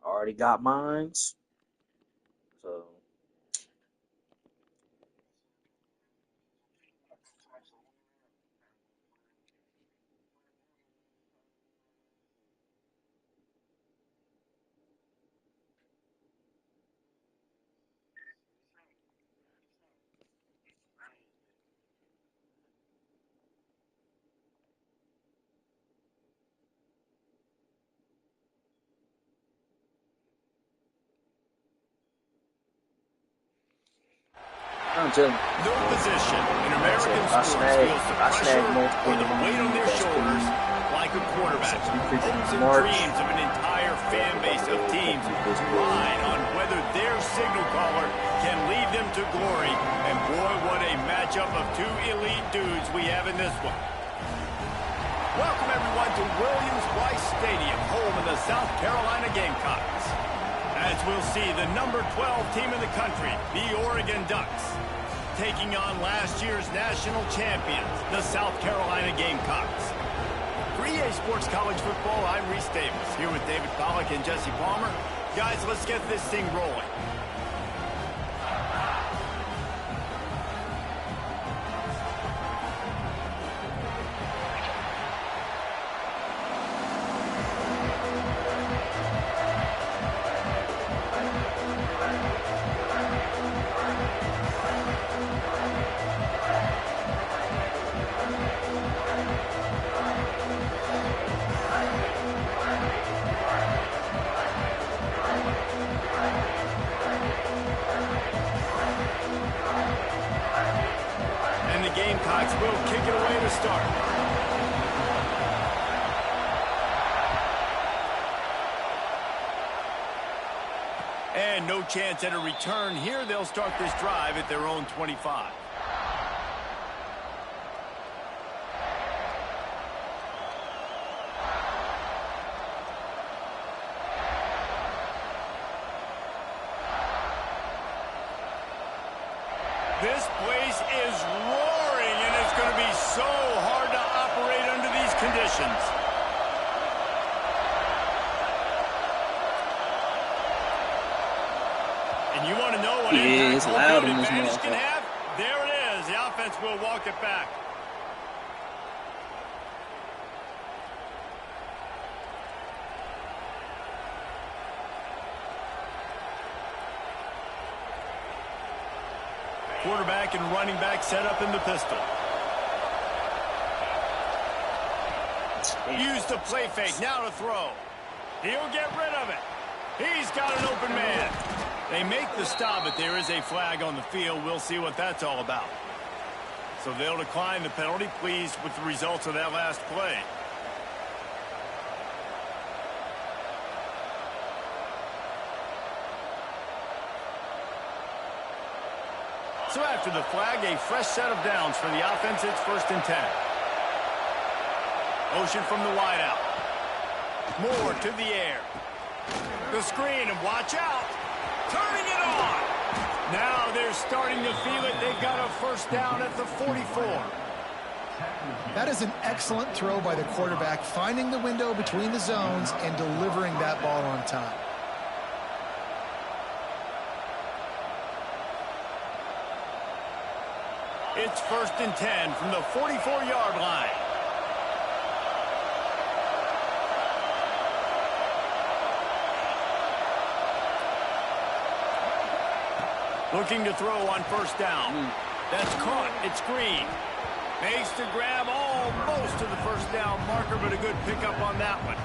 already got mines. So until No position in American I sports feels the snagged pressure multiple or the weight on their best shoulders team. like a quarterback. Executed Hopes and March. dreams of an entire fan base of teams ride on whether their signal caller can lead them to glory. And boy, what a matchup of two elite dudes we have in this one. Welcome everyone to Williams-Brice Stadium, home of the South Carolina Gamecocks. As we'll see, the number 12 team in the country, the Oregon Ducks, taking on last year's national champions, the South Carolina Gamecocks. For EA Sports College Football, I'm Reese Davis, here with David Pollack and Jesse Palmer. Guys, let's get this thing rolling. And the Gamecocks will kick it away to start. And no chance at a return here. They'll start this drive at their own 25. This place is roaring, and it's going to be so hard to operate under these conditions. And you want to know what Yeah, impact it's home loud field in this advantage can motherfucker. have? There it is. The offense will walk it back. Quarterback and running back set up in the pistol. Use the play fake. Now to throw. He'll get rid of it. He's got an open man. They make the stop, but there is a flag on the field. We'll see what that's all about. So they'll decline the penalty. Pleased with the results of that last play. So after the flag, a fresh set of downs for the offense. It's 1st and 10. Motion from the wideout. Moore to the air. The screen, and watch out. Turning it on. Now they're starting to feel it. They've got a 1st down at the 44. That is an excellent throw by the quarterback, finding the window between the zones and delivering that ball on time. It's 1st and 10 from the 44-yard line. Looking to throw on 1st down. That's caught. It's Green. Makes the grab almost to the 1st down marker, but a good pickup on that one.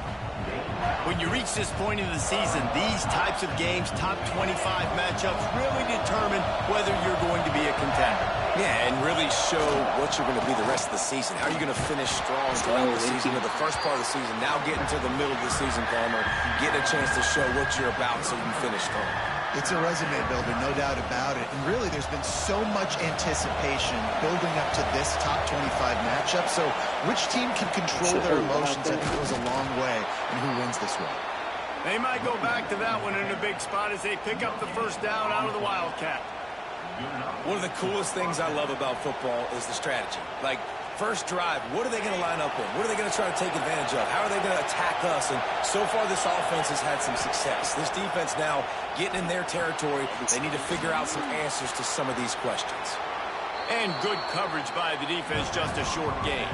When you reach this point in the season, these types of games, top 25 matchups, really determine whether you're going to be a contender. Yeah, and really show what you're going to be the rest of the season. How are you going to finish strong throughout the season? With the first part of the season, now getting to the middle of the season, Palmer, getting a chance to show what you're about so you can finish strong. It's a resume builder, no doubt about it. And really, there's been so much anticipation building up to this top 25 matchup. So which team can control their emotions, I think, goes a long way in who wins this one. They might go back to that one in a big spot as they pick up the 1st down out of the Wildcat. One of the coolest things I love about football is the strategy. Like, First drive, what are they going to line up in? What are they going to try to take advantage of? How are they going to attack us? And so far, this offense has had some success. This defense now getting in their territory. They need to figure out some answers to some of these questions. And good coverage by the defense, just a short gain.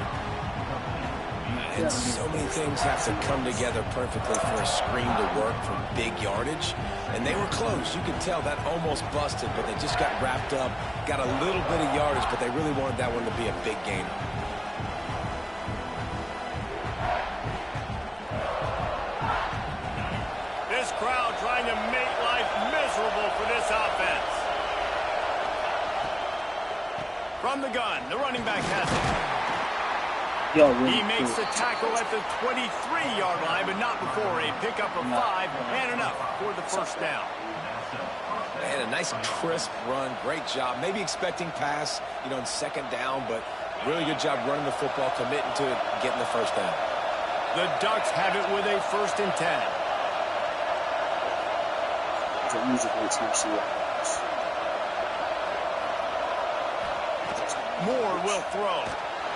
And so many things have to come together perfectly for a screen to work for big yardage. And they were close. You could tell that almost busted, but they just got wrapped up, got a little bit of yardage, but they really wanted that one to be a big gain. This crowd trying to make life miserable for this offense. From the gun, the running back has it. He makes the tackle at the 23-yard line, but not before a pickup of 5 and enough for the first down. And a nice crisp run, great job. Maybe expecting pass, in second down, but really good job running the football, committing to it, getting the first down. The Ducks have it with a 1st and 10. Moore will throw.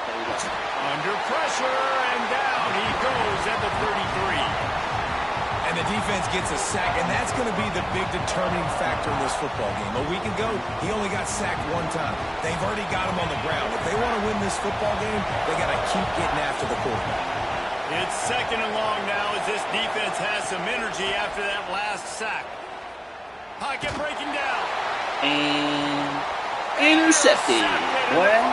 Under pressure, and down he goes at the 33. And the defense gets a sack, and that's going to be the big determining factor in this football game. A week ago, he only got sacked 1 time. They've already got him on the ground. If they want to win this football game, they got to keep getting after the quarterback. It's 2nd and long now as this defense has some energy after that last sack. Pocket breaking down. And intercepted. What?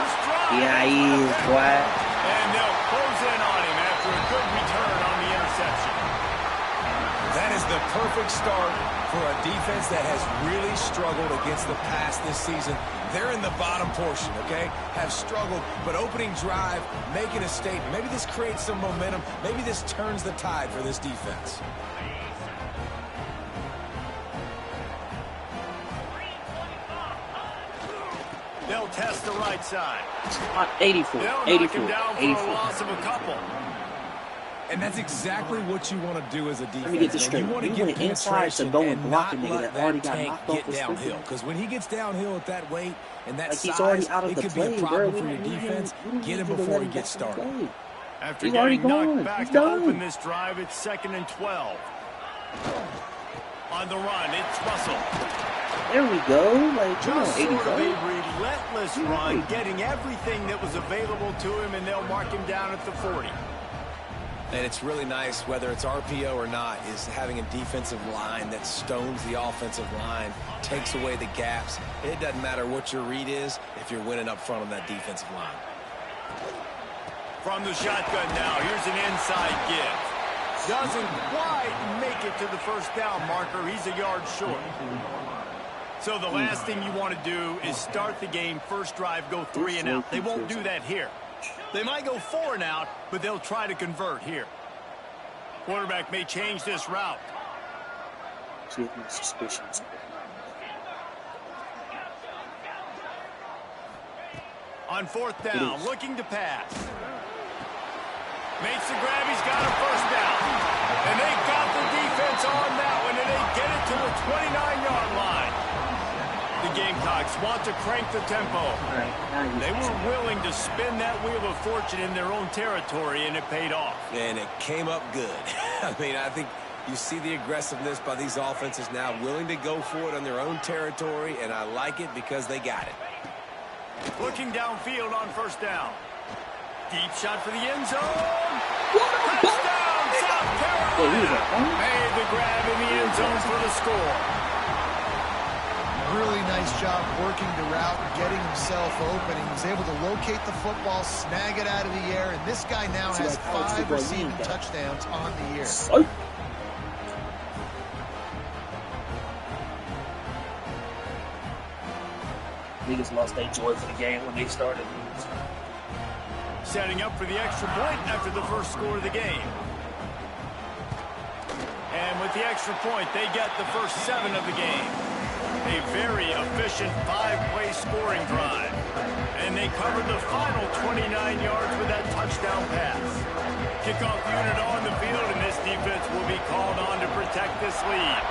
Yeah, he is, boy. And they'll close in on him after a good return on the interception. That is the perfect start for a defense that has really struggled against the pass this season. They're in the bottom portion, okay? Have struggled, but opening drive, making a statement. Maybe this creates some momentum. Maybe this turns the tide for this defense. They'll test the right side. 84, They'll 84, knock him down for 84. a loss of a couple. And that's exactly what you want to do as a defense. Let me get this straight. You want to You get went inside to go and block a not nigga let that already that got tank knocked off get his downhill. foot. Because when he gets downhill at that weight and that Like size, he's already out of it the could play, be a problem bro. for your defense. Get him before he gets started. After He's already getting knocked gone. back He's to done. open this drive, it's 2nd and 12. On the run, it's Russell. There we go. Like, come on, Just sort of 85. a relentless run, getting everything that was available to him, and they'll mark him down at the 40. And it's really nice, whether it's RPO or not, is having a defensive line that stones the offensive line, takes away the gaps. It doesn't matter what your read is if you're winning up front on that defensive line. From the shotgun now, here's an inside give. Doesn't quite make it to the first down marker. He's a yard short. So the last thing you want to do is start the game, first drive, go 3 and out. They won't do that here. They might go 4 and out, but they'll try to convert here. Quarterback may change this route. See if my suspicions. On 4th down, looking to pass. Makes the grab, he's got a first down. And they got the defense on that one, and they get it to the 29-yard line. The Gamecocks want to crank the tempo. They were willing to spin that wheel of fortune in their own territory, and it paid off. And it came up good. I mean, I think you see the aggressiveness by these offenses now, willing to go for it on their own territory, and I like it because they got it. Looking downfield on first down. Deep shot for the end zone. Touchdown, South Carolina. Made the grab in the end zone for the score. Really nice job working the route and getting himself open. He was able to locate the football, snag it out of the air, and this guy now has 5 receiving touchdowns on the year. Niggas lost their joy for the game when they started. Setting up for the extra point after the first score of the game. And with the extra point, they get the first 7 of the game. A very efficient 5-play scoring drive. And they covered the final 29 yards with that touchdown pass. Kickoff unit on the field, and this defense will be called on to protect this lead.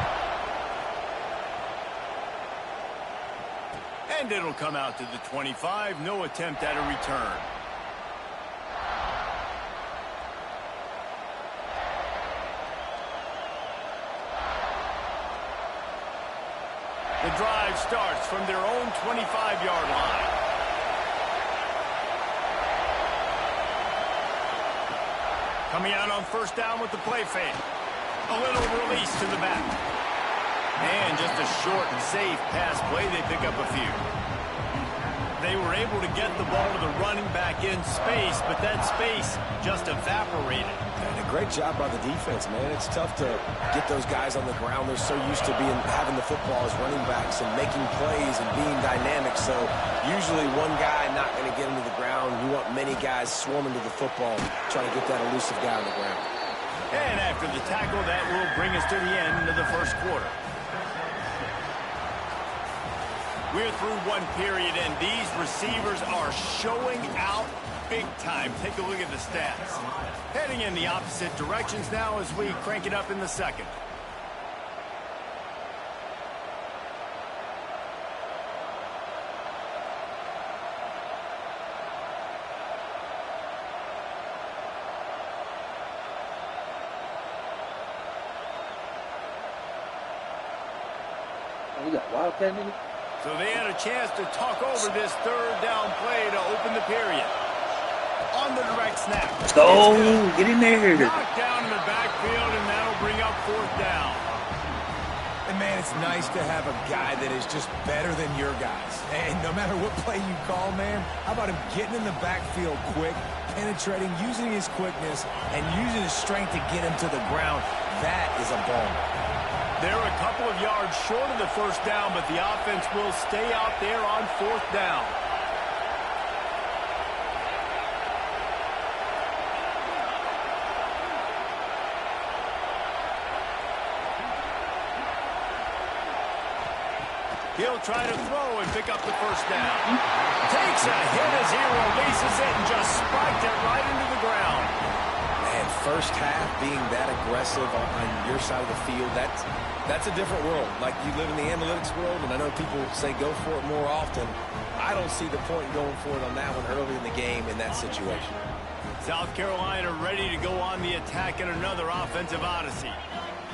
And it'll come out to the 25. No attempt at a return. The drive starts from their own 25-yard line. Coming out on first down with the play fake. A little release to the back. And just a short and safe pass play. They pick up a few. They were able to get the ball to the running back in space, but that space just evaporated. And a great job by the defense, man. It's tough to get those guys on the ground. They're so used to having the football as running backs and making plays and being dynamic. So usually one guy not going to get into the ground. You want many guys swarming to the football, trying to get that elusive guy on the ground. And after the tackle, that will bring us to the end of the first quarter. We're through one period, and these receivers are showing out big time. Take a look at the stats. Heading in the opposite directions now as we crank it up in the second. You got Wildcat nigga? So they had a chance to talk over this third down play to open the period. On the direct snap. Let's go. Get in there. Knocked down in the backfield, and that'll bring up fourth down. And, man, it's nice to have a guy that is just better than your guys. And no matter what play you call, man, how about him getting in the backfield quick, penetrating, using his quickness, and using his strength to get him to the ground. That is a ball. They're a couple of yards short of the first down, but the offense will stay out there on fourth down. He'll try to throw and pick up the first down. Takes a hit as he releases it and just spiked it right into the ground. Man, first half being that aggressive on your side of the field, that's a different world. Like, you live in the analytics world, and I know people say go for it more often. I don't see the point in going for it on that one early in the game in that situation. South Carolina ready to go on the attack in another offensive odyssey.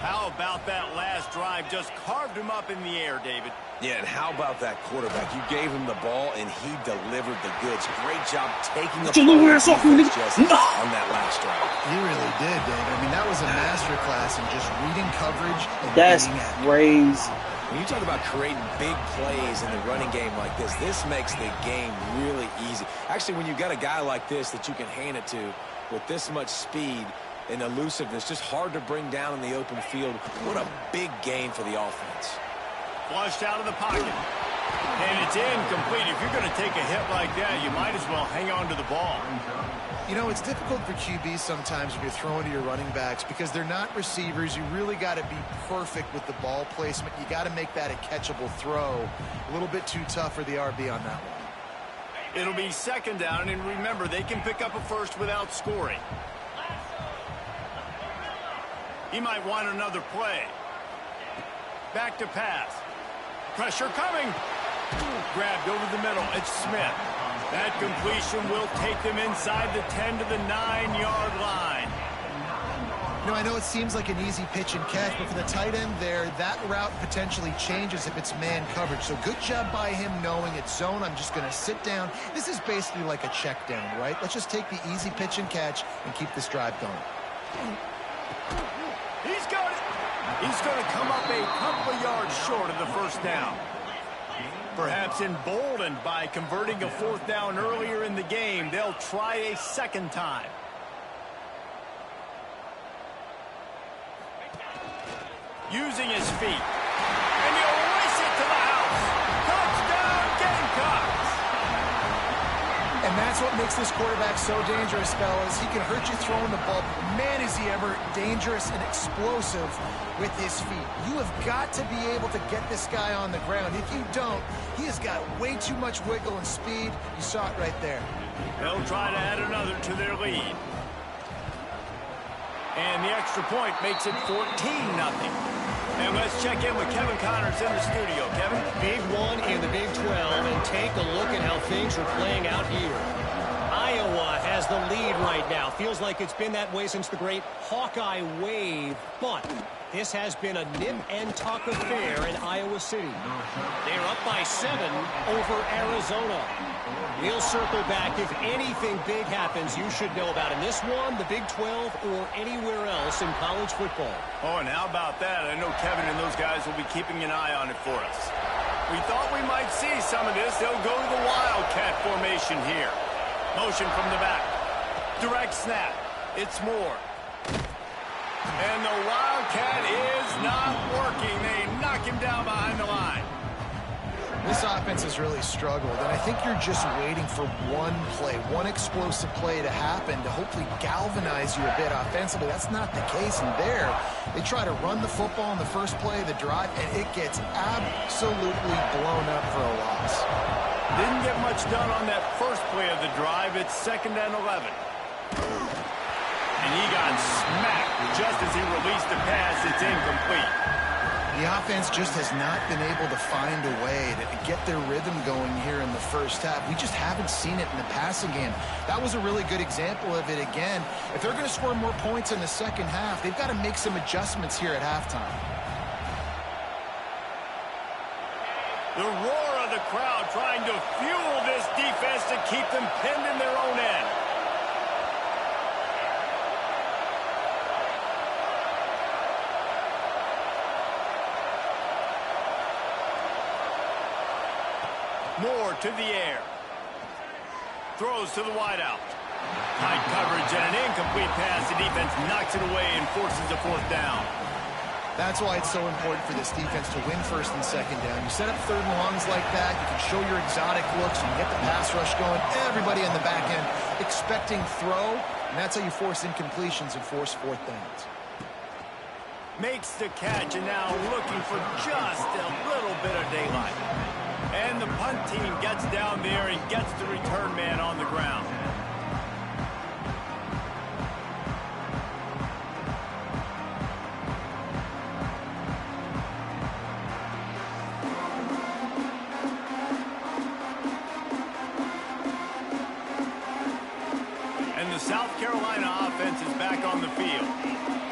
How about that last drive? Just carved him up in the air, David. Yeah, and how about that quarterback? You gave him the ball, and he delivered the goods. Great job taking the ball on that last drive. He really did, Dave. I mean, that was a masterclass in just reading coverage and That's being accurate. crazy. When you talk about creating big plays in the running game like this makes the game really easy. Actually, when you've got a guy like this that you can hand it to with this much speed and elusiveness, just hard to bring down in the open field. What a big gain for the offense. Flushed out of the pocket. And it's incomplete. If you're going to take a hit like that, you might as well hang on to the ball. You know, it's difficult for QBs sometimes when you're throwing to your running backs because they're not receivers. You really got to be perfect with the ball placement. You got to make that a catchable throw. A little bit too tough for the RB on that one. It'll be second down, and remember, they can pick up a first without scoring. He might want another play. Back to pass. Pressure coming. Grabbed over the middle. It's Smith. That completion will take them inside the 10 to the 9-yard line. You know, I know it seems like an easy pitch and catch, but for the tight end there, that route potentially changes if it's man coverage. So good job by him knowing it's zone. I'm just going to sit down. This is basically like a check down, right? Let's just take the easy pitch and catch and keep this drive going. He's got it. He's going to come up a couple of yards short of the first down. Perhaps emboldened by converting a fourth down earlier in the game, they'll try a second time. Using his feet. And he'll race it to the house. Touchdown, Gamecocks! And that's what makes this quarterback so dangerous, fellas. He can hurt you throwing the ball. Man, is he ever dangerous and explosive with his feet. You have got to be able to get this guy on the ground. If you don't, he has got way too much wiggle and speed. You saw it right there. They'll try to add another to their lead. And the extra point makes it 14-0. And let's check in with Kevin Connors in the studio. Kevin? Big one in the Big 12, and take a look at how things are playing out here. Iowa has the lead right now. Feels like it's been that way since the great Hawkeye wave, but This has been a nip-and-tuck affair in Iowa City. They're up by 7 over Arizona. We'll circle back. If anything big happens, you should know about in this one, the Big 12, or anywhere else in college football. Oh, and how about that? I know Kevin and those guys will be keeping an eye on it for us. We thought we might see some of this. They'll go to the Wildcat formation here. Motion from the back. Direct snap. It's Moore. And the Wildcat is not working. They knock him down behind the line. This offense has really struggled, and I think you're just waiting for one play, one explosive play to happen to hopefully galvanize you a bit offensively. That's not the case in there. They try to run the football in the first play of the drive, and it gets absolutely blown up for a loss. Didn't get much done on that first play of the drive. It's 2nd and 11. And he got smacked just as he released the pass. It's incomplete. The offense just has not been able to find a way to get their rhythm going here in the first half. We just haven't seen it in the passing game. That was a really good example of it again. If they're going to score more points in the second half, they've got to make some adjustments here at halftime. The roar of the crowd trying to fuel this defense to keep them pinned in their own end. Moore to the air. Throws to the wideout. Tight coverage and an incomplete pass. The defense knocks it away and forces a 4th down. That's why it's so important for this defense to win 1st and 2nd down. You set up 3rd and longs like that. You can show your exotic looks. You can get the pass rush going. Everybody in the back end expecting throw. And that's how you force incompletions and force 4th downs. Makes the catch and now looking for just a little bit of daylight. And the punt team gets down there and gets the return man on the ground. And the South Carolina offense is back on the field.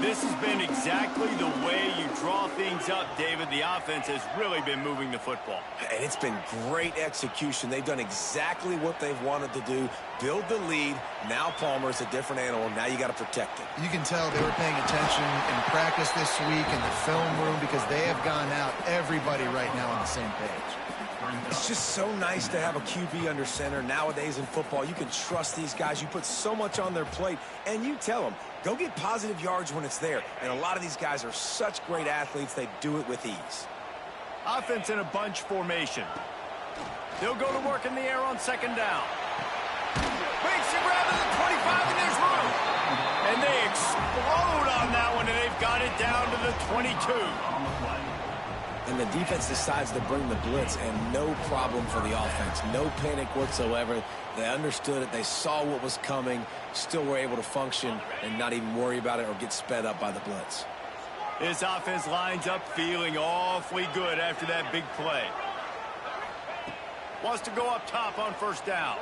This has been exactly the way you draw things up, David. The offense has really been moving the football. And it's been great execution. They've done exactly what they've wanted to do. Build the lead. Now Palmer's a different animal. Now you got to protect it. You can tell they were paying attention in practice this week in the film room because they have gone out, everybody right now on the same page. It's just so nice to have a QB under center. Nowadays in football, you can trust these guys. You put so much on their plate, and you tell them, go get positive yards when it's there. And a lot of these guys are such great athletes, they do it with ease. Offense in a bunch formation. They'll go to work in the air on 2nd down. Makes a grab at the 25, and there's room. And they explode on that one, and they've got it down to the 22. And the defense decides to bring the blitz, and no problem for the offense. No panic whatsoever. They understood it. They saw what was coming, still were able to function and not even worry about it or get sped up by the blitz. This offense lines up feeling awfully good after that big play. Wants to go up top on 1st down.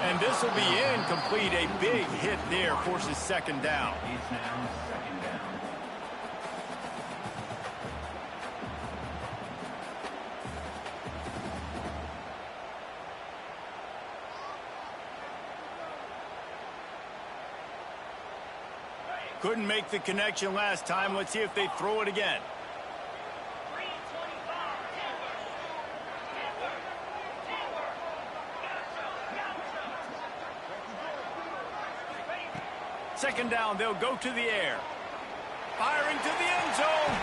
And this will be incomplete. A big hit there forces 2nd down. Couldn't make the connection last time. Let's see if they throw it again. Second down, they'll go to the air. Firing to the end zone.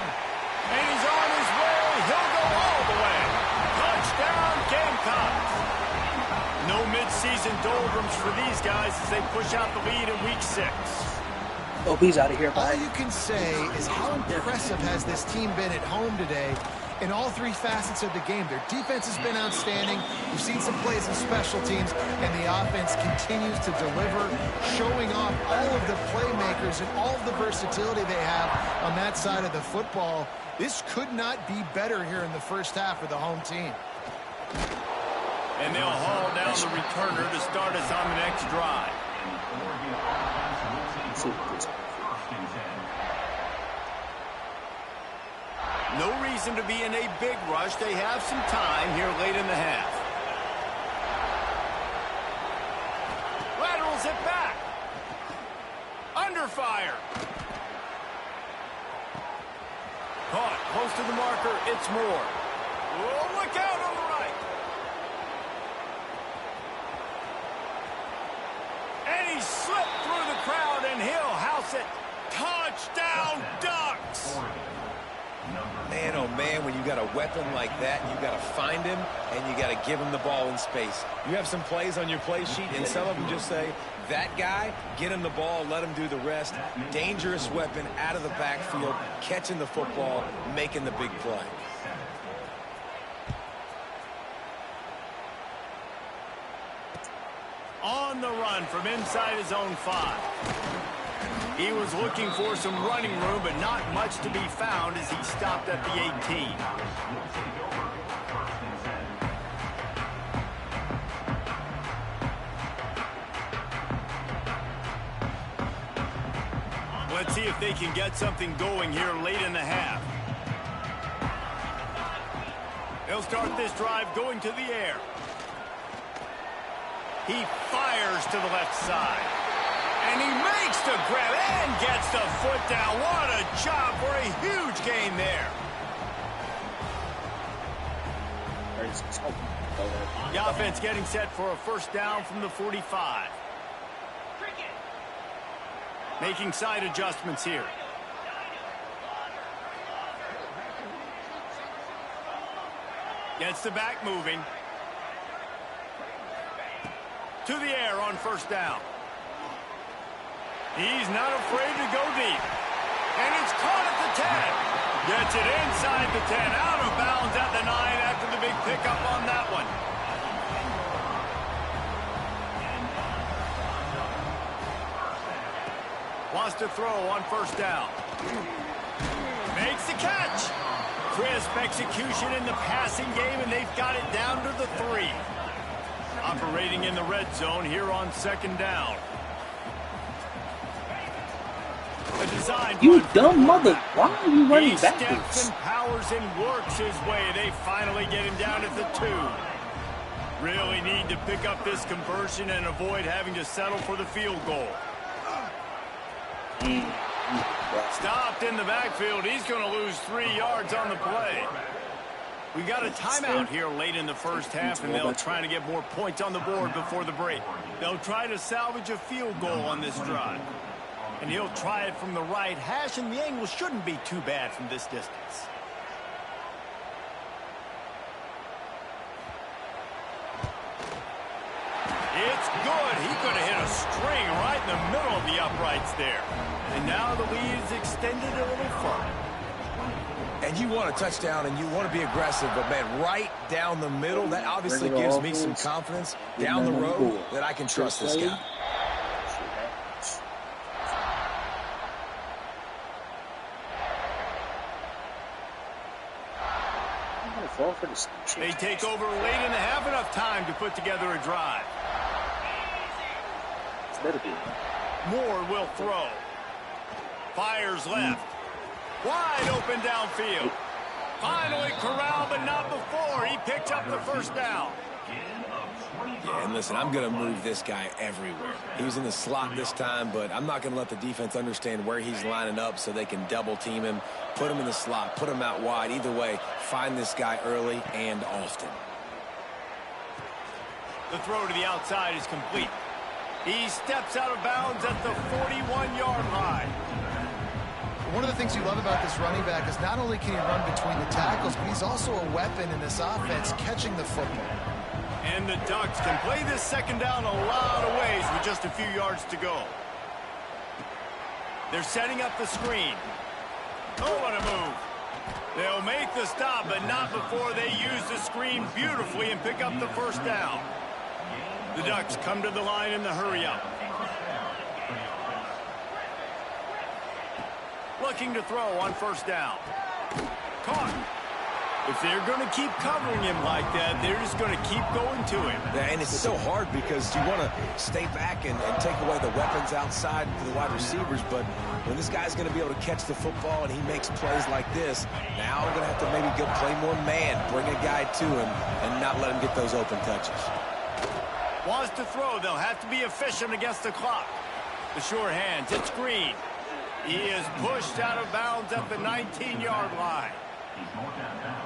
And he's on his way. He'll go all the way. Touchdown, Gamecocks. No midseason doldrums for these guys as they push out the lead in Week 6. Hope he's out of here. All you can say is how impressive has this team been at home today in all 3 facets of the game. Their defense has been outstanding. We've seen some plays in special teams, and the offense continues to deliver, showing off all of the playmakers and all of the versatility they have on that side of the football. This could not be better here in the first half of the home team. And they'll haul down the returner to start us on the next drive. No reason to be in a big rush. They have some time here late in the half. Laterals it back. Under fire. Caught close to the marker. It's Moore. Oh, look out on the right. And he slipped through the crowd, and he'll house it. Touchdown, Ducks. Man, oh man, when you got a weapon like that, you got to find him, and you got to give him the ball in space. You have some plays on your play sheet, and some of them just say, that guy, get him the ball, let him do the rest. Dangerous weapon out of the backfield, catching the football, making the big play. On the run from inside his own 5. He was looking for some running room, but not much to be found as he stopped at the 18. Let's see if they can get something going here late in the half. They'll start this drive going to the air. He fires to the left side. And he makes the grab and gets the foot down. What a job for a huge gain there. The offense getting set for a first down from the 45. Making side adjustments here. Gets the back moving. To the air on first down. He's not afraid to go deep. And it's caught at the 10. Gets it inside the 10. Out of bounds at the 9 after the big pickup on that one. Wants to throw on first down. Makes the catch. Crisp execution in the passing game, and they've got it down to the 3. Operating in the red zone here on second down. A design You dumb mother. Why are you running he steps backwards? and powers and works his way. They finally get him down at the 2. Really need to pick up this conversion and avoid having to settle for the field goal. Stopped in the backfield. He's going to lose 3 yards on the play. We got a timeout here late in the first half, and they'll try to get more points on the board before the break. They'll try to salvage a field goal on this drive. And he'll try it from the right hash, and the angle shouldn't be too bad from this distance. It's good. He could have hit a string right in the middle of the uprights there. And now the lead is extended a little further. And you want a touchdown, and you want to be aggressive, but, man, right down the middle, that obviously gives me some confidence down the road that I can trust this guy. They take over late in the half, enough time to put together a drive. Moore will throw. Fires left. Wide open downfield. Finally corralled, but not before. He picked up the first down. Yeah, and listen, I'm going to move this guy everywhere. He was in the slot this time, but I'm not going to let the defense understand where he's lining up so they can double team him, put him in the slot, put him out wide. Either way, find this guy early and often. The throw to the outside is complete. He steps out of bounds at the 41-yard line. One of the things you love about this running back is not only can he run between the tackles, but he's also a weapon in this offense catching the football. And the Ducks can play this second down a lot of ways with just a few yards to go. They're setting up the screen. Oh, what a move. They'll make the stop, but not before they use the screen beautifully and pick up the first down. The Ducks come to the line in the hurry-up. Looking to throw on first down. Caught. If they're going to keep covering him like that, they're just going to keep going to him. Yeah, and it's so hard because you want to stay back and take away the weapons outside to the wide receivers, but when this guy's going to be able to catch the football and he makes plays like this, now we're going to have to maybe go play more man, bring a guy to him, and not let him get those open touches. Wants to throw. They'll have to be efficient against the clock. The short hands. It's Green. He is pushed out of bounds at the 19-yard line.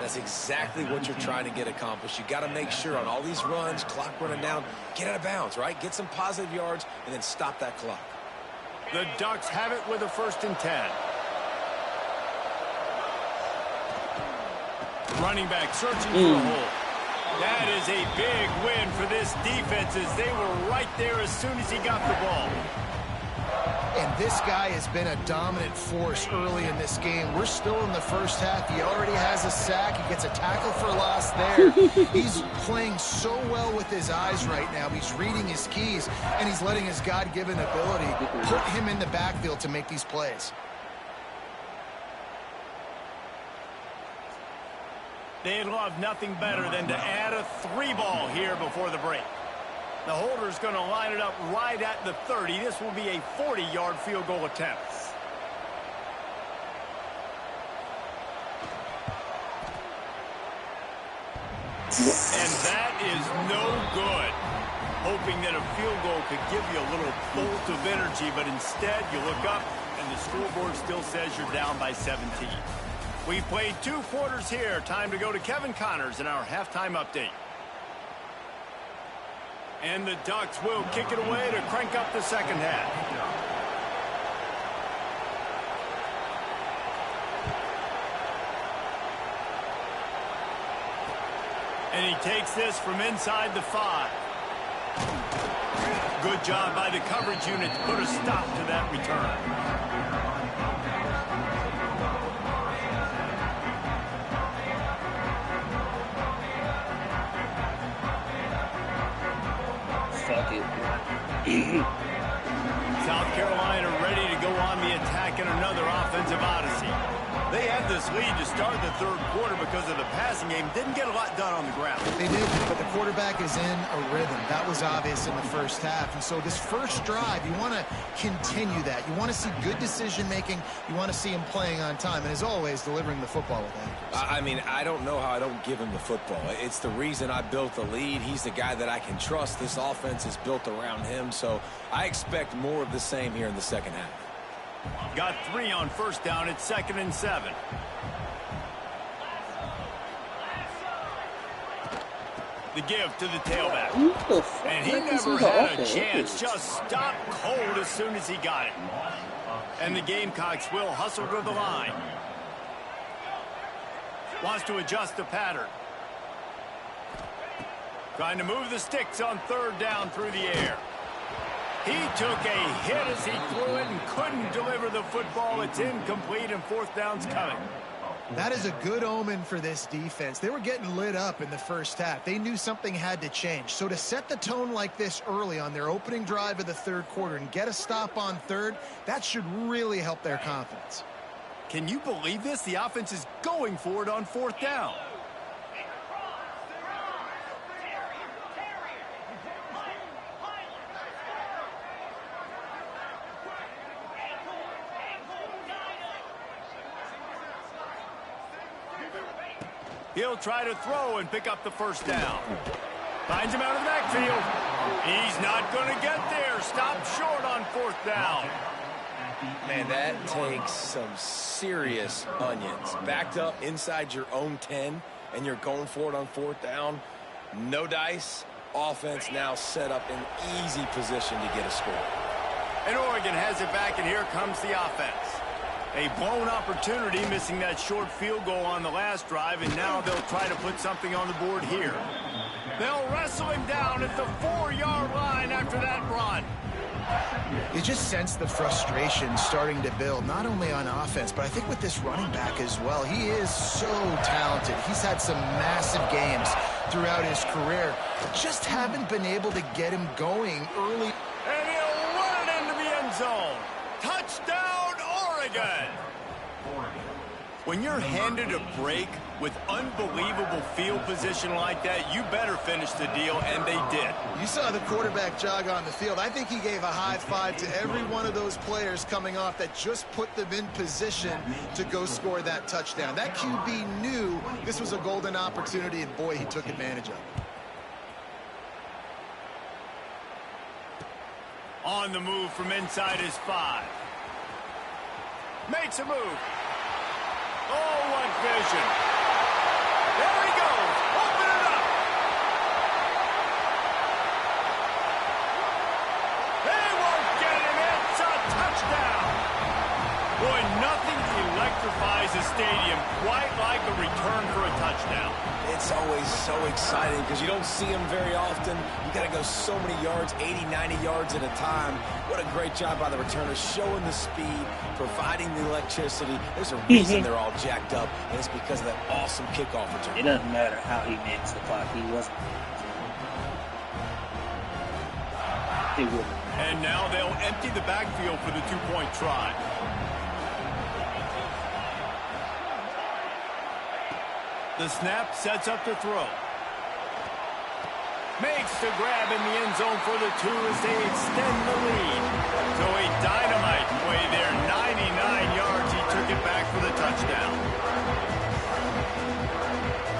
That's exactly what you're trying to get accomplished. You got to make sure on all these runs, clock running down, get out of bounds, right? Get some positive yards and then stop that clock. The Ducks have it with a 1st and 10. Running back searching for a hole. That is a big win for this defense as they were right there as soon as he got the ball. And this guy has been a dominant force early in this game. We're still in the first half. He already has a sack. He gets a tackle for loss there. He's playing so well with his eyes right now. He's reading his keys, and he's letting his God-given ability put him in the backfield to make these plays. They'd love nothing better than to add a 3-ball here before the break. The holder's going to line it up right at the 30. This will be a 40-yard field goal attempt. And that is no good. Hoping that a field goal could give you a little bolt of energy, but instead you look up and the scoreboard still says you're down by 17. We played 2 quarters here. Time to go to Kevin Connors in our halftime update. And the Ducks will kick it away to crank up the second half. And he takes this from inside the 5. Good job by the coverage unit to put a stop to that return. South Carolina ready to go on the attack in another offensive odyssey. They had this lead to start the 3rd quarter because of the passing game. Didn't get a lot done on the ground. They did, but the quarterback is in a rhythm. That was obvious in the first half. And so this first drive, you want to continue that. You want to see good decision-making. You want to see him playing on time. And as always, delivering the football with accuracy. I mean, I don't know how I don't give him the football. It's the reason I built the lead. He's the guy that I can trust. This offense is built around him. So I expect more of the same here in the second half. Got 3 on 1st down. It's 2nd and 7. The give to the tailback. And he never had a chance. Just stopped cold as soon as he got it. And the Gamecocks will hustle to the line. Wants to adjust the pattern. Trying to move the sticks on 3rd down through the air. He took a hit as he threw it and couldn't deliver the football. It's incomplete and 4th down's coming. That is a good omen for this defense. They were getting lit up in the first half. They knew something had to change. So to set the tone like this early on their opening drive of the 3rd quarter and get a stop on 3rd, that should really help their confidence. Can you believe this? The offense is going for it on 4th down. He'll try to throw and pick up the 1st down. Finds him out of the backfield. He's not going to get there. Stop short on 4th down. Man, that takes some serious onions. Backed up inside your own 10, and you're going for it on 4th down. No dice. Offense now set up in easy position to get a score. And Oregon has it back, and here comes the offense. A blown opportunity, missing that short field goal on the last drive, and now they'll try to put something on the board here. They'll wrestle him down at the 4-yard line after that run. You just sense the frustration starting to build, not only on offense, but I think with this running back as well. He is so talented. He's had some massive games throughout his career. Just haven't been able to get him going early. And he'll run it into the end zone. Touchdown, Oregon. When you're handed a break with unbelievable field position like that, you better finish the deal, and they did. You saw the quarterback jog on the field. I think he gave a high five to every one of those players coming off that just put them in position to go score that touchdown. That QB knew this was a golden opportunity, and boy, he took advantage of it. On the move from inside his 5. Makes a move. Oh, what vision. There he goes. Open it up. They won't get him. It's a touchdown. Boy, nothing electrifies a stadium quite like a return for a touchdown. It's always so exciting because you don't see them very often. You got to go so many yards, 80, 90 yards at a time. What a great job by the returner, showing the speed, providing the electricity. There's a reason they're all jacked up, and it's because of that awesome kickoff return. It doesn't matter how he mixed the clock. He wasn't. He wouldn't. And now they'll empty the backfield for the two-point try. The snap sets up the throw. Makes the grab in the end zone for the 2 as they extend the lead. So a dynamite play there, 99 yards. He took it back for the touchdown.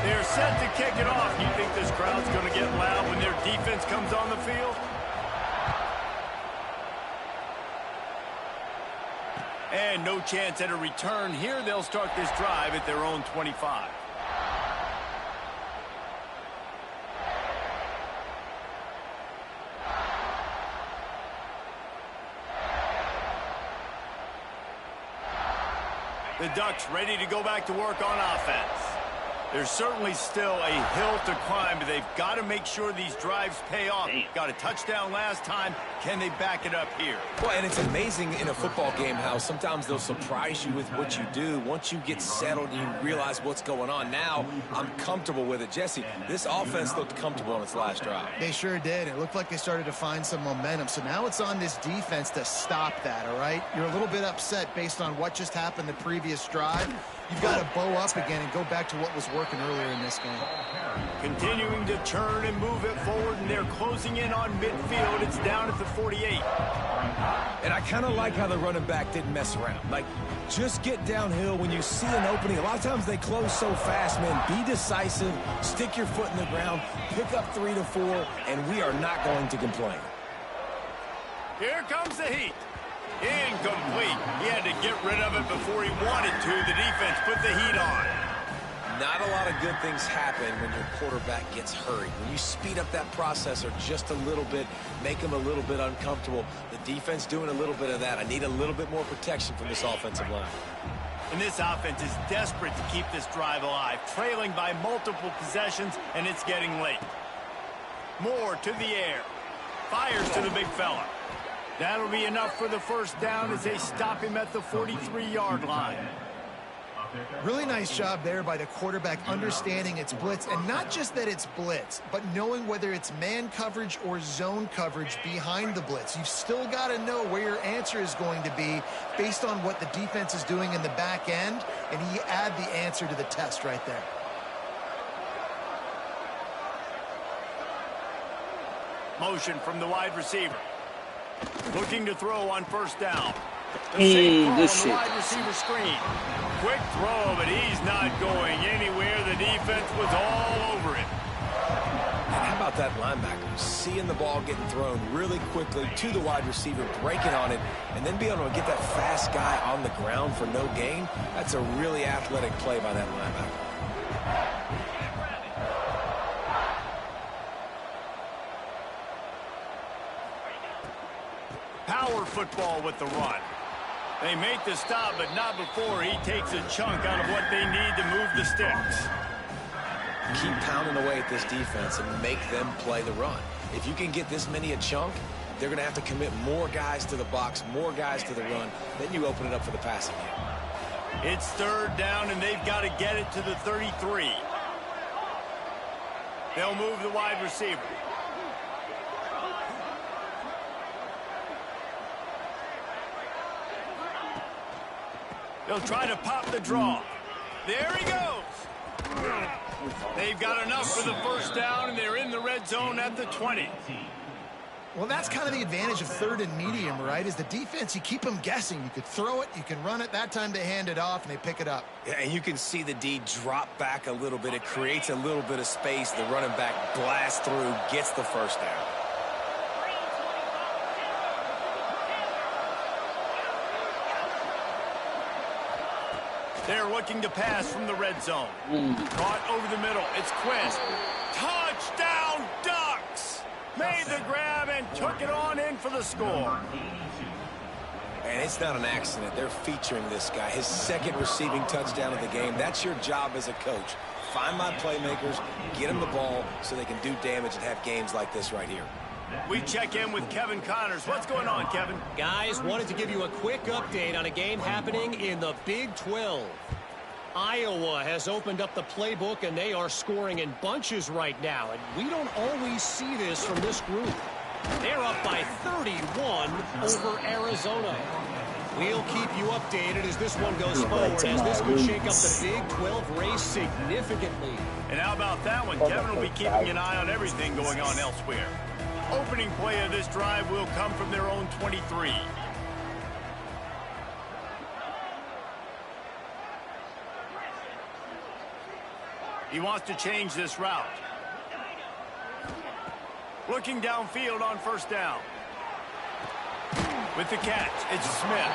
They're set to kick it off. You think this crowd's going to get loud when their defense comes on the field? And no chance at a return here. They'll start this drive at their own 25. The Ducks ready to go back to work on offense. There's certainly still a hill to climb, but they've got to make sure these drives pay off. Got a touchdown last time. Can they back it up here? Well, and it's amazing in a football game how sometimes they'll surprise you with what you do. Once you get settled and you realize what's going on, now I'm comfortable with it. Jesse, this offense looked comfortable on its last drive. They sure did. It looked like they started to find some momentum. So now it's on this defense to stop that, all right? You're a little bit upset based on what just happened the previous drive. You've got to bow up again and go back to what was working earlier in this game. Continuing to turn and move it forward, and they're closing in on midfield. It's down at the 48. And I kind of like how the running back didn't mess around. Like, just get downhill when you see an opening. A lot of times they close so fast, man. Be decisive, stick your foot in the ground, pick up 3 to 4, and we are not going to complain. Here comes the heat. Incomplete. He had to get rid of it before he wanted to. The defense put the heat on. Not a lot of good things happen when your quarterback gets hurried. When you speed up that processor just a little bit, make him a little bit uncomfortable. The defense doing a little bit of that. I need a little bit more protection from this offensive line. And this offense is desperate to keep this drive alive, trailing by multiple possessions, and it's getting late. Moore to the air. Fires to the big fella. That'll be enough for the first down as they stop him at the 43-yard line. Really nice job there by the quarterback understanding it's blitz, and not just that it's blitz, but knowing whether it's man coverage or zone coverage behind the blitz. You've still got to know where your answer is going to be based on what the defense is doing in the back end, and he add the answer to the test right there. Motion from the wide receiver. Looking to throw on first down. Good shit. Wide receiver screen. Quick throw, but he's not going anywhere. The defense was all over him. And how about that linebacker? Seeing the ball getting thrown really quickly to the wide receiver, breaking on it, and then being able to get that fast guy on the ground for no gain. That's a really athletic play by that linebacker. Power football with the run. They make the stop, but not before he takes a chunk out of what they need to move the sticks. Keep pounding away at this defense and make them play the run. If you can get this many a chunk, they're going to have to commit more guys to the box, more guys to the run. Then you open it up for the passing game. It's third down, and they've got to get it to the 33. They'll move the wide receiver. They'll try to pop the draw. There he goes. They've got enough for the first down, and they're in the red zone at the 20. Well, that's kind of the advantage of third and medium, right? Is the defense, you keep them guessing. You could throw it, you can run it. That time they hand it off, and they pick it up. Yeah, and you can see the D drop back a little bit. It creates a little bit of space. The running back blasts through, gets the first down. They're looking to pass from the red zone. Caught over the middle. It's Quinn. Touchdown, Ducks! Made the grab and took it on in for the score. And it's not an accident. They're featuring this guy. His second receiving touchdown of the game. That's your job as a coach. Find my playmakers, get them the ball so they can do damage and have games like this right here. We check in with Kevin Connors. What's going on, Kevin? Guys, wanted to give you a quick update on a game happening in the Big 12. Iowa has opened up the playbook, and they are scoring in bunches right now. And we don't always see this from this group. They're up by 31 over Arizona. We'll keep you updated as this one goes forward, as this could shake up the Big 12 race significantly. And how about that one? Kevin will be keeping an eye on everything going on elsewhere. Opening play of this drive will come from their own 23. He wants to change this route. Looking downfield on first down. With the catch, it's Smith.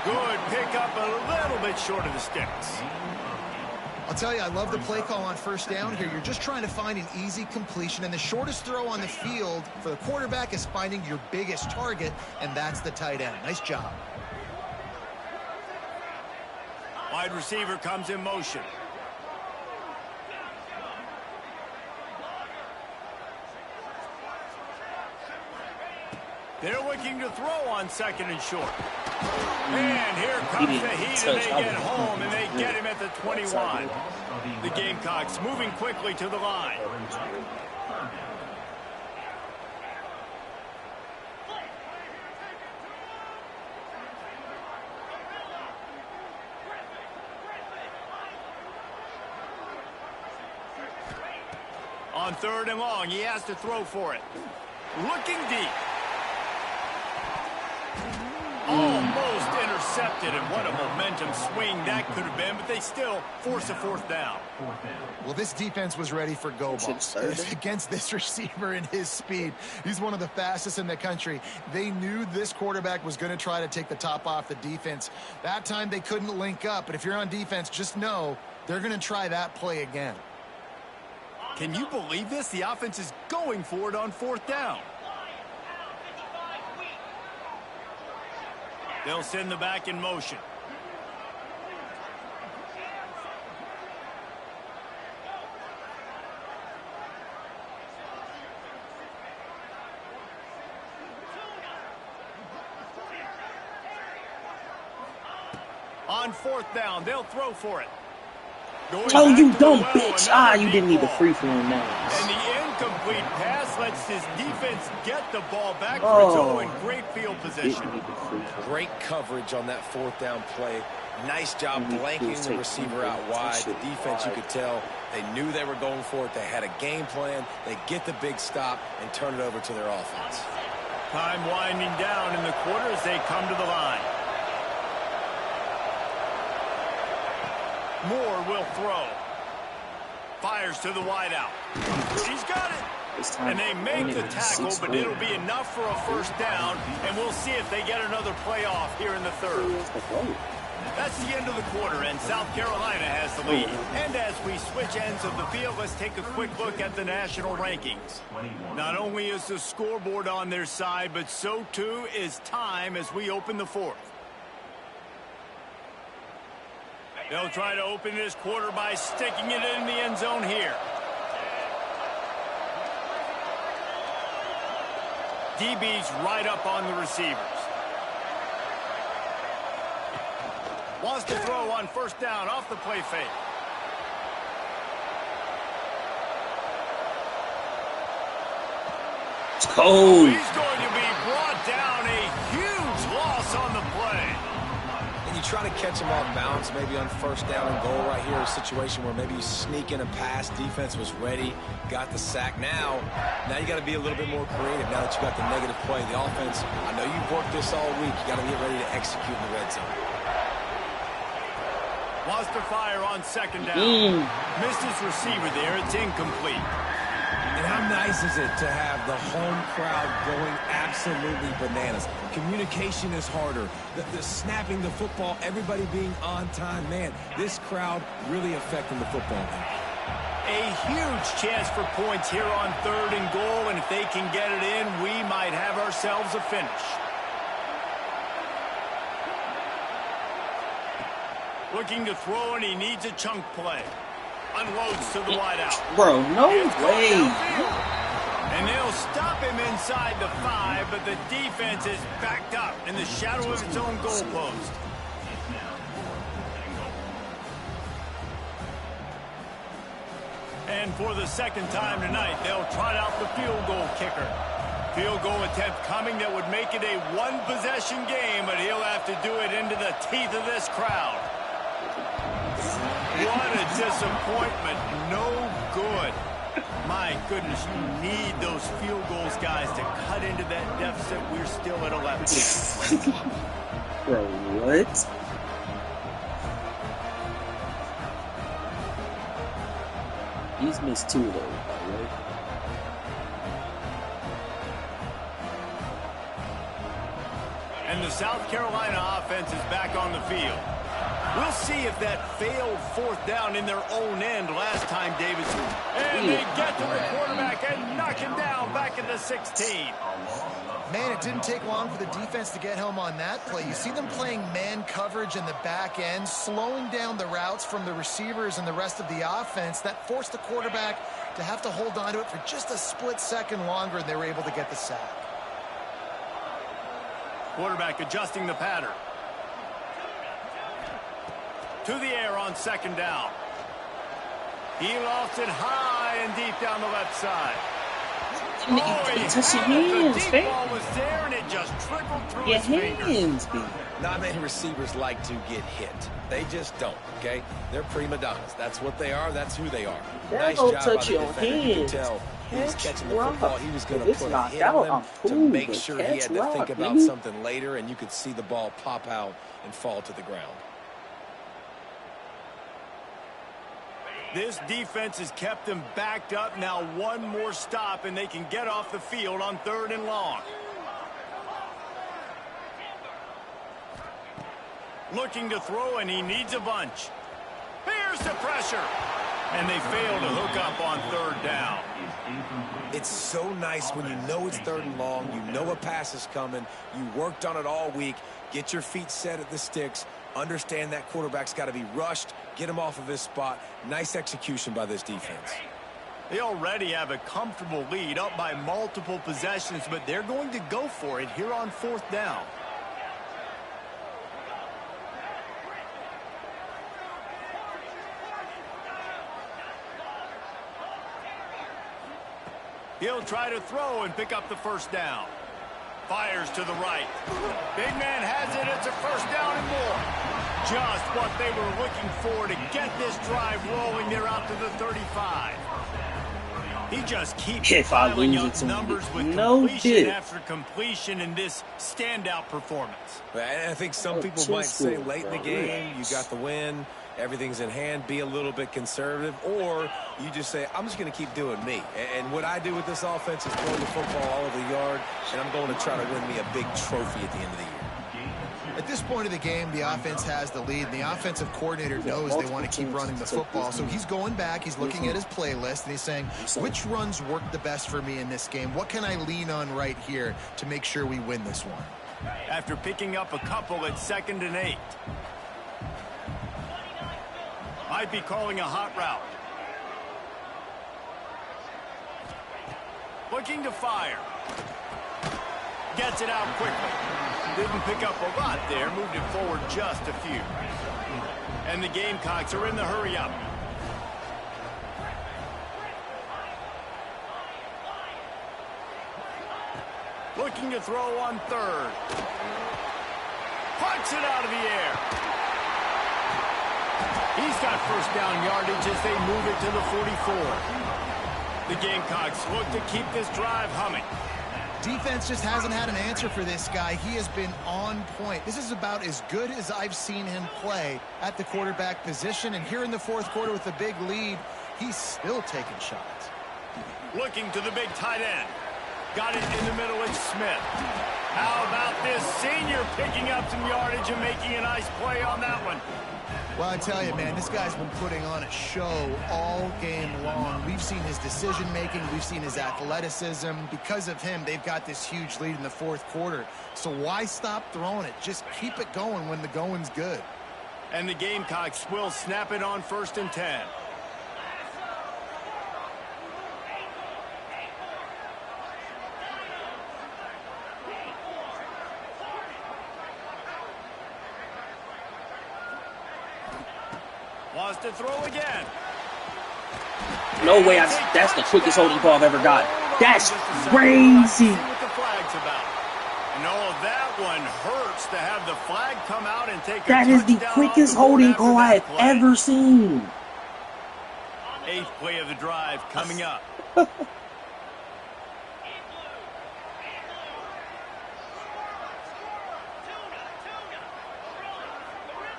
Good pickup, a little bit short of the sticks. I'll tell you, I love the play call on first down here. You're just trying to find an easy completion, and the shortest throw on the field for the quarterback is finding your biggest target, and that's the tight end. Nice job. Wide receiver comes in motion. They're looking to throw on second and short. And here comes the heat, and they get home, and they get him at the 21. The Gamecocks moving quickly to the line. On third and long, he has to throw for it. Looking deep. Almost intercepted, and what a momentum swing that could have been, but they still force a fourth down. Well, this defense was ready for go balls against this receiver and his speed. He's one of the fastest in the country. They knew this quarterback was going to try to take the top off the defense. That time they couldn't link up, but if you're on defense, just know they're going to try that play again. Can you believe this? The offense is going for it on fourth down. They'll send the back in motion. On fourth down, they'll throw for it. Oh, you dumb bitch. Ah, you didn't need the free for him now. And the incomplete pass lets his defense get the ball back for its own. Great field position. Great coverage on that fourth down play. Nice job blanking the receiver out wide. The defense, you could tell, they knew they were going for it. They had a game plan. They get the big stop and turn it over to their offense. Time winding down in the quarter as they come to the line. Moore will throw. Fires to the wideout. He's got it. And they make the tackle, but it'll be enough for a first down, and we'll see if they get another playoff here in the third. That's the end of the quarter, and South Carolina has the lead. And as we switch ends of the field, let's take a quick look at the national rankings. Not only is the scoreboard on their side, but so too is time as we open the fourth. They'll try to open this quarter by sticking it in the end zone here. DB's right up on the receivers. Wants to throw on first down off the play fake. Oh. He's going to be brought down. A huge loss on the play. And you trying to catch him off balance, maybe on first down and goal right here, a situation where maybe you sneak in a pass, defense was ready, got the sack. Now you got to be a little bit more creative now that you got the negative play. The offense, I know you've worked this all week. You got to get ready to execute in the red zone. Wants to fire on second down. Missed his receiver there. It's incomplete. And how nice is it to have the home crowd going absolutely bananas? Communication is harder. The snapping the football, everybody being on time. Man, this crowd really affecting the football game. A huge chance for points here on 3rd and goal, and if they can get it in, we might have ourselves a finish. Looking to throw, and he needs a chunk play. Unloads to the wideout. Bro, no way. And they'll stop him inside the 5, but the defense is backed up in the shadow of its own goalpost. And for the second time tonight, they'll trot out the field goal kicker. Field goal attempt coming that would make it a one-possession game, but he'll have to do it into the teeth of this crowd. What a disappointment. No good. My goodness, you need those field goals, guys, to cut into that deficit. We're still at 11. Bro, what? He's missed 2 of those, right? And the South Carolina offense is back on the field. We'll see if that failed 4th down in their own end last time, Davidson. And they get to the quarterback and knock him down back at the 16. Man, it didn't take long for the defense to get home on that play. You see them playing man coverage in the back end, slowing down the routes from the receivers and the rest of the offense. That forced the quarterback to have to hold on to it for just a split second longer, and they were able to get the sack. Quarterback adjusting the pattern. To the air on second down. He lost it high and deep down the left side. He touched your hands, the ball was there and it just trickled through your his fingers. hands, Not many receivers like to get hit. They just don't, okay? They're prima donnas. That's what they are. That's who they are. That Nice don't job touch by the your defender. You can hands. tell he was Catch catching the rock. football. He was going If to it's put a knocked hit out, on him I'm to cool, make but sure he catch had to rock, think about nigga. something later, and you could see the ball pop out and fall to the ground. This defense has kept them backed up. Now one more stop and they can get off the field on 3rd and long. Looking to throw, and he needs a bunch. Here's the pressure. And they fail to hook up on 3rd down. It's so nice when you know it's 3rd and long, you know a pass is coming, you worked on it all week, get your feet set at the sticks, understand that quarterback's got to be rushed, get him off of his spot. Nice execution by this defense. They already have a comfortable lead, up by multiple possessions, but they're going to go for it here on 4th down. He'll try to throw and pick up the 1st down. Fires to the right. Big man has it. It's a 1st down and more. Just what they were looking for to get this drive rolling. They're out to the 35. He just keeps piling up numbers with completion after completion in this standout performance. I think some people might say late in the game, you got the win, everything's in hand, be a little bit conservative, or you just say, I'm just going to keep doing me. And what I do with this offense is throw the football all over the yard, and I'm going to try to win me a big trophy at the end of the year. At this point of the game, the offense has the lead, and the offensive coordinator knows they want to keep running the football. So he's going back, he's looking at his playlist, and he's saying, which runs work the best for me in this game? What can I lean on right here to make sure we win this one? After picking up a couple at 2nd and 8. Might be calling a hot route. Looking to fire. Gets it out quickly. Didn't pick up a lot there. Moved it forward just a few. And the Gamecocks are in the hurry-up. Looking to throw on 3rd. Punts it out of the air. He's got first down yardage as they move it to the 44. The Gamecocks look to keep this drive humming. Defense just hasn't had an answer for this guy. He has been on point. This is about as good as I've seen him play at the quarterback position. And here in the fourth quarter with a big lead, he's still taking shots. Looking to the big tight end. Got it in the middle, it's Smith. How about this senior picking up some yardage and making a nice play on that one? Well, I tell you, man, this guy's been putting on a show all game long. We've seen his decision-making. We've seen his athleticism. Because of him, they've got this huge lead in the fourth quarter. So why stop throwing it? Just keep it going when the going's good. And the Gamecocks will snap it on 1st and 10. Wants to throw again. No way. That's the quickest holding call I've ever got. That's crazy. What the flag's about. No, that one hurts to have the flag come out and take a That is the quickest holding call I have ever seen. 8th play of the drive coming up.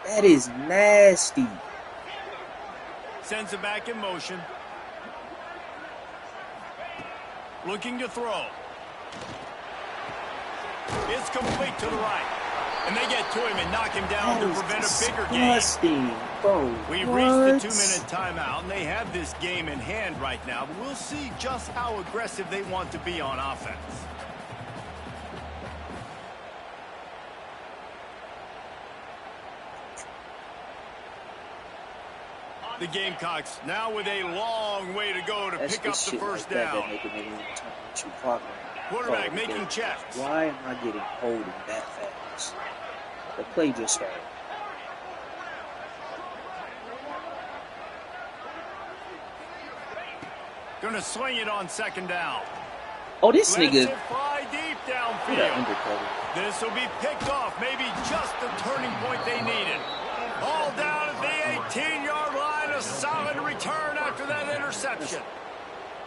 That is nasty. Sends it back in motion. Looking to throw. It's complete to the right. And they get to him and knock him down to prevent a bigger game. Bro, We've reached the 2-minute timeout, and they have this game in hand right now. But we'll see just how aggressive they want to be on offense. The Gamecocks now with a long way to go to pick up the first down. Quarterback making checks. Why am I getting holding that fast? The play just started. Gonna swing it on 2nd down. Oh, this Lets nigga. it fly deep downfield. This will be picked off. Maybe just the turning point they needed. All down at the 18-yard line. A solid return after that interception.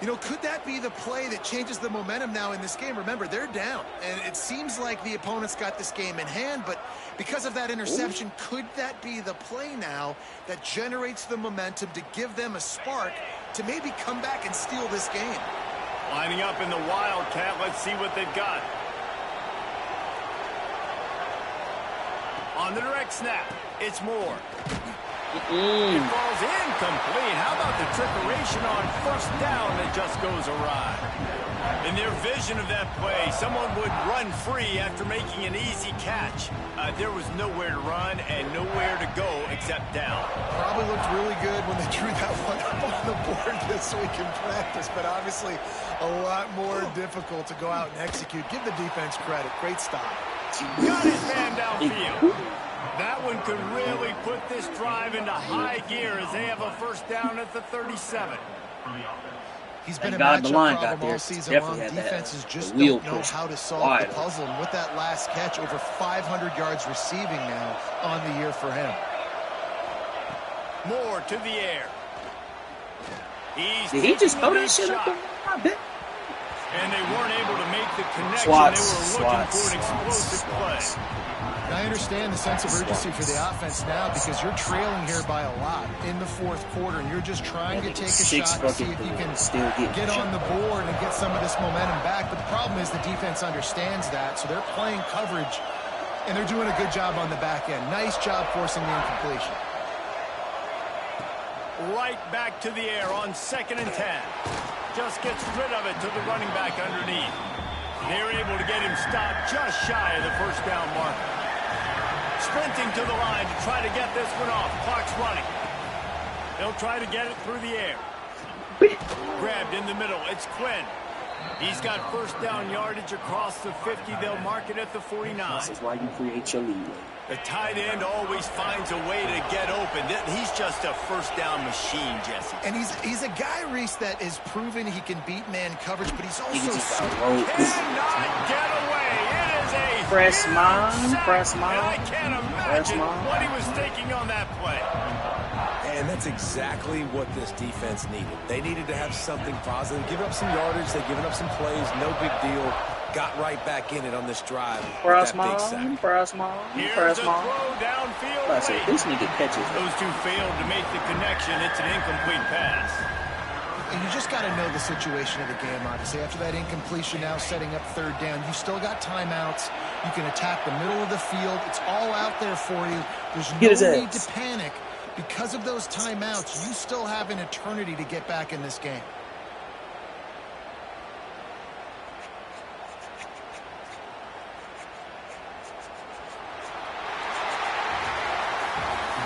You know, could that be the play that changes the momentum now in this game? Remember, they're down, and it seems like the opponent's got this game in hand, but because of that interception, could that be the play now that generates the momentum to give them a spark to maybe come back and steal this game? Lining up in the Wildcat. Let's see what they've got. On the direct snap, it's Moore. It falls incomplete. How about the trickeration on 1st down that just goes awry? In their vision of that play, someone would run free after making an easy catch. There was nowhere to run and nowhere to go except down. Probably looked really good when they drew that one up on the board this week in practice, but obviously a lot more difficult to go out and execute. Give the defense credit. Great stop. Got his man downfield. That one could really put this drive into high gear as they have a 1st down at the 37. He's been a matchup problem all season long. Defenses just don't know how to solve the puzzle. And with that last catch, over 500 yards receiving now on the year for him. Moore to the air. Did he just throw that shit up there? I bet. And they weren't able to make the connection. They were looking for an explosive play. I understand the sense of urgency for the offense now because you're trailing here by a lot in the fourth quarter, and you're just trying to take a shot to see if you can get on the board and get some of this momentum back. But the problem is the defense understands that, so they're playing coverage, and they're doing a good job on the back end. Nice job forcing the incompletion. Right back to the air on 2nd and 10. Just gets rid of it to the running back underneath. They're able to get him stopped just shy of the 1st down marker. Sprinting to the line to try to get this one off. Clock's running. They'll try to get it through the air. Grabbed in the middle. It's Quinn. He's got 1st down yardage across the 50. They'll mark it at the 49. This is why you create your lead. The tight end always finds a way to get open. He's just a 1st down machine, Jesse. And he's a guy, Reese, that is proven he can beat man coverage, but he's also cannot get away. It is say Press huge mine, sack, press and mine, I can't press imagine mine. what he was thinking on that play. And that's exactly what this defense needed. They needed to have something positive. Give up some yardage. They've given up some plays. No big deal. Got right back in it on this drive. Press with that big mine, sack. press mine, Here's press a mine. throw downfield. I said, late. this nigga catches. Those two failed to make the connection. It's an incomplete pass. And you just got to know the situation of the game, obviously. After that incompletion, now setting up third down, you still got timeouts. You can attack the middle of the field. It's all out there for you. There's Get his no need ass. to panic. Because of those timeouts, you still have an eternity to get back in this game.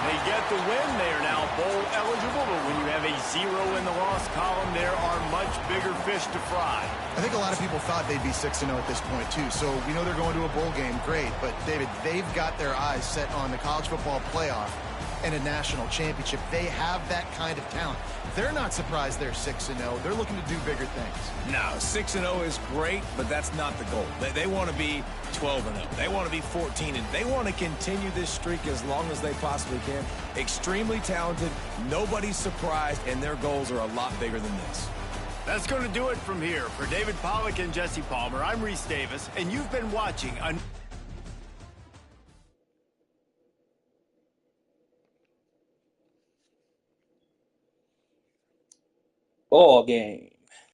They get the win. They are now bowl eligible, but when you have a 0 in the loss column, there are much bigger fish to fry. I think a lot of people thought they'd be 6-0 at this point, too. So we know they're going to a bowl game. Great. But, David, they've got their eyes set on the college football playoff and a national championship. They have that kind of talent. They're not surprised they're 6-0. They're looking to do bigger things. No, 6-0 is great, but that's not the goal. They want to be 12-0. They want to be 14-0. They want to continue this streak as long as they possibly can. Extremely talented. Nobody's surprised, and their goals are a lot bigger than this. That's going to do it from here. For David Pollack and Jesse Palmer, I'm Reese Davis, and you've been watching a Ball game.